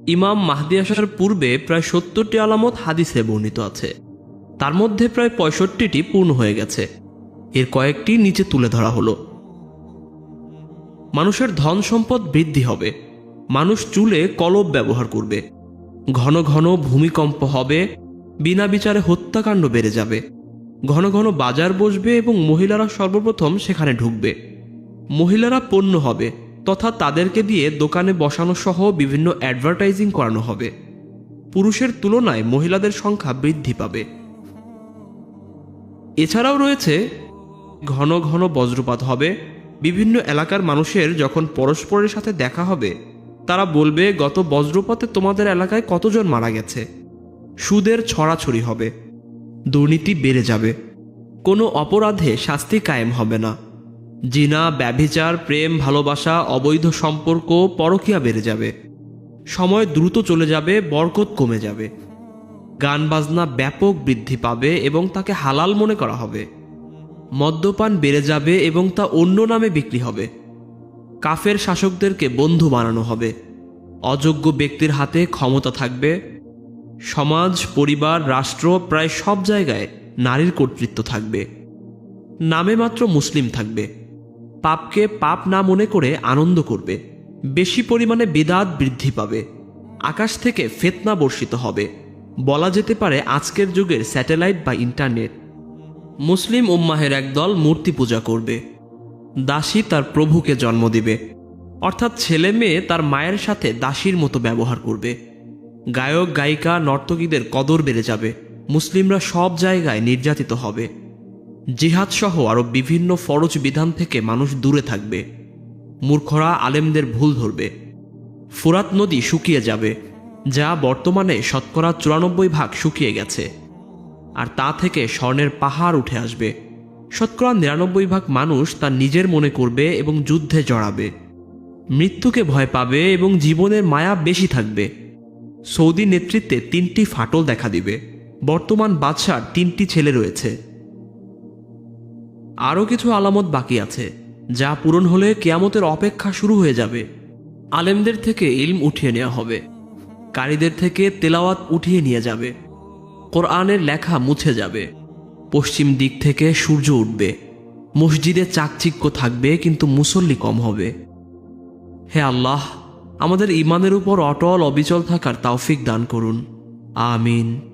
ইমাম মাহদী আসার পূর্বে প্রায় ৭০টি আলামত হাদিসে বর্ণিত আছে। তার মধ্যে প্রায় ৬৫টি পূর্ণ হয়ে গেছে। এর কয়েকটি নিচে তুলে ধরা হলো। মানুষের ধন সম্পদ বৃদ্ধি হবে। মানুষ চুলে কলব ব্যবহার করবে। ঘন ঘন ভূমিকম্প হবে। বিনা বিচারে হত্যাকাণ্ড বেড়ে যাবে। ঘন ঘন বাজার বসবে এবং মহিলারা সর্বপ্রথম সেখানে ঢুকবে। মহিলারা পণ্য হবে তথা তাদেরকে দিয়ে দোকানে বসানো সহ বিভিন্ন অ্যাডভার্টাইজিং করানো হবে। পুরুষের তুলনায় মহিলাদের সংখ্যা বৃদ্ধি পাবে। এছাড়াও রয়েছে ঘন ঘন বজ্রপাত হবে। বিভিন্ন এলাকার মানুষের যখন পরস্পরের সাথে দেখা হবে, তারা বলবে, গত বজ্রপাতে তোমাদের এলাকায় কতজন মারা গেছে। সুদের ছড়াছড়ি হবে। দুর্নীতি বেড়ে যাবে। কোনো অপরাধে শাস্তি কায়েম হবে না। জিনা, ব্যভিচার, প্রেম, ভালোবাসা, অবৈধ সম্পর্ক, পরকীয়া বেড়ে যাবে। সময় দ্রুত চলে যাবে, বরকত কমে যাবে। গান বাজনা ব্যাপক বৃদ্ধি পাবে এবং তাকে হালাল মনে করা হবে। মদ্যপান বেড়ে যাবে এবং তা অন্য নামে বিক্রি হবে। কাফের শাসকদেরকে বন্ধু বানানো হবে। অযোগ্য ব্যক্তির হাতে ক্ষমতা থাকবে। সমাজ, পরিবার, রাষ্ট্র প্রায় সব জায়গায় নারীর কর্তৃত্ব থাকবে। নামে মাত্র মুসলিম থাকবে। পাপকে পাপ না মনে করে আনন্দ করবে। বেশি পরিমাণে বিদআত বৃদ্ধি পাবে। আকাশ থেকে ফিতনা বর্ষিত হবে। বলা যেতে পারে আজকের যুগের স্যাটেলাইট বা ইন্টারনেট। মুসলিম উম্মাহের একদল মূর্তি পূজা করবে। দাসী তার প্রভুকে জন্ম দিবে, অর্থাৎ ছেলে মেয়ে তার মায়ের সাথে দাসীর মতো ব্যবহার করবে। গায়ক, গায়িকা, নর্তকীদের কদর বেড়ে যাবে। মুসলিমরা সব জায়গায় নির্যাতিত হবে। জিহাদ সহ আরও বিভিন্ন ফরজ বিধান থেকে মানুষ দূরে থাকবে। মূর্খরা আলেমদের ভুল ধরবে। ফুরাত নদী শুকিয়ে যাবে, যা বর্তমানে শতকরা ৯৪% শুকিয়ে গেছে। আর তা থেকে স্বর্ণের পাহাড় উঠে আসবে। শতকরা ৯৯% মানুষ তা নিজের মনে করবে এবং যুদ্ধে জড়াবে। মৃত্যুকে ভয় পাবে এবং জীবনের মায়া বেশি থাকবে। সৌদি নেতৃত্বে ৩টি ফাটল দেখা দিবে। বর্তমান বাদশার ৩টি ছেলে রয়েছে। আরও কিছু আলামত বাকি আছে, যা পূরণ হলে কিয়ামতের অপেক্ষা শুরু হয়ে যাবে। আলেমদের থেকে ইলম উঠিয়ে নেওয়া হবে। কারীদের থেকে তেলাওয়াত উঠিয়ে নিয়ে যাবে। কোরআনের লেখা মুছে যাবে। পশ্চিম দিক থেকে সূর্য উঠবে। মসজিদে চাকচিক্য থাকবে, কিন্তু মুসল্লি কম হবে। হে আল্লাহ, আমাদের ঈমানের উপর অটল অবিচল থাকার তৌফিক দান করুন। আমিন।